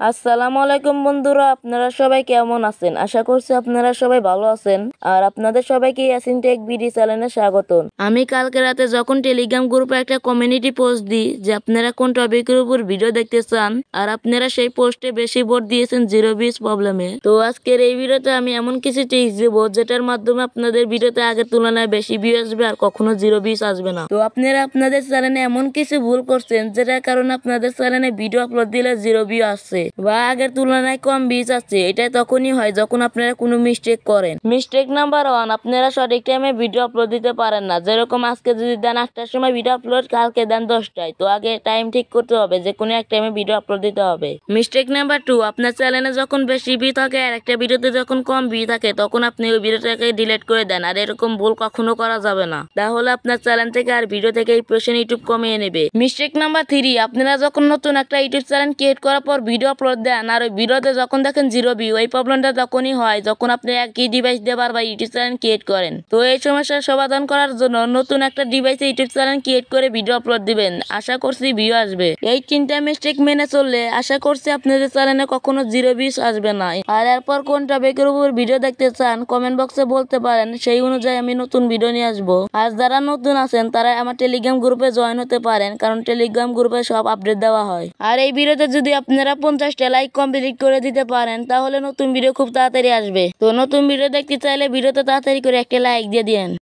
আসসালামু আলাইকুম বন্ধুরা, আপনারা সবাই কেমন আছেন? আশা করছি আপনারা সবাই ভালো আছেন। আর আপনাদের সবাইকে ইয়াসিন টেক বিডি চ্যানেলে স্বাগতম। আমি কালকে রাতে যখন টেলিগ্রাম গ্রুপে একটা কমিউনিটি পোস্ট দিই যে আপনারা কোন টপিকের উপর ভিডিও দেখতে চান, আর আপনারা সেই পোস্টে বেশি ভোট দিয়েছেন জিরো ভিউজ প্রবলেমে। তো আজকের এই ভিডিওতে আমি এমন কিছু টিপস দেবো যেটার মাধ্যমে আপনাদের ভিডিওতে আগের তুলনায় বেশি ভিউ আসবে আর কখনো জিরো ভিউজ আসবে না। তো আপনারা আপনাদের চ্যানেলে এমন কিছু ভুল করছেন যেটার কারণে আপনাদের চ্যানেলে ভিডিও আপলোড দিলে জিরো ভিউ আসছে বা আগের তুলনায় কম ভিউজ আসছে। এটা তখনই হয় যখন আপনারা কোনো মিস্টেক করেন। মিস্টেক নাম্বার 1, আপনারা সঠিক টাইমে ভিডিও আপলোড দিতে পারেন না। যেরকম আজকে যদি দেন 8টার সময় ভিডিও আপলোড, কালকে দেন 10টায়, তো আগে টাইম ঠিক করতে হবে যে কোনো এক টাইমে ভিডিও আপলোড দিতে হবে। মিস্টেক নাম্বার 2, আপনার চ্যানেলে যখন বেশি ভিউ থাকে আর একটা ভিডিওতে যখন কম ভিউ থাকে তখন আপনি ওই ভিডিওটাকে ডিলিট করে দেন। আর এরকম ভুল কখনো করা যাবে না, তাহলে আপনার চ্যানেল থেকে আর ভিডিও থেকে এই পার্সেন্ট ইউটিউব কমিয়ে নেবে। মিস্টেক নাম্বার 3, আপনারা যখন নতুন একটা ইউটিউব চ্যানেল ক্রিয়েট করার পর ভিডিও আপলোড দেন আর ওই ভিডিওতে যখন দেখেন জিরো ভিউ, এই প্রবলেমটা তখনই হয় যখন আপনি একই ডিভাইস দিয়ে বারবার ইউটিউব চ্যানেল ক্রিয়েট করেন। তো এই সমস্যার সমাধান করার জন্য নতুন একটা ডিভাইসে ইউটিউব চ্যানেল ক্রিয়েট করে ভিডিও আপলোড দিবেন, আশা করছি ভিউ আসবে। এই 3টা মিস্টেক মেনে চললে আশা করছি আপনাদের চ্যানেলে কখনো জিরো ভিউজ আসবে না। আর এরপর কোন টপিকের উপর ভিডিও দেখতে চান কমেন্ট বক্সে বলতে পারেন, সেই অনুযায়ী আমি নতুন ভিডিও নিয়ে আসবো। আর যারা নতুন আছেন তারা আমার টেলিগ্রাম গ্রুপে জয়েন হতে পারেন, কারণ টেলিগ্রাম গ্রুপে সব আপডেট দেওয়া হয়। আর এই ভিডিওতে যদি আপনারা 50টা লাইক কমপ্লিট করে দিতে পারেন তাহলে নতুন ভিডিও খুব তাড়াতাড়ি আসবে। তো নতুন ভিডিও দেখতে চাইলে ভিডিওতে তাড়াতাড়ি করে একটা লাইক দিয়ে দিন।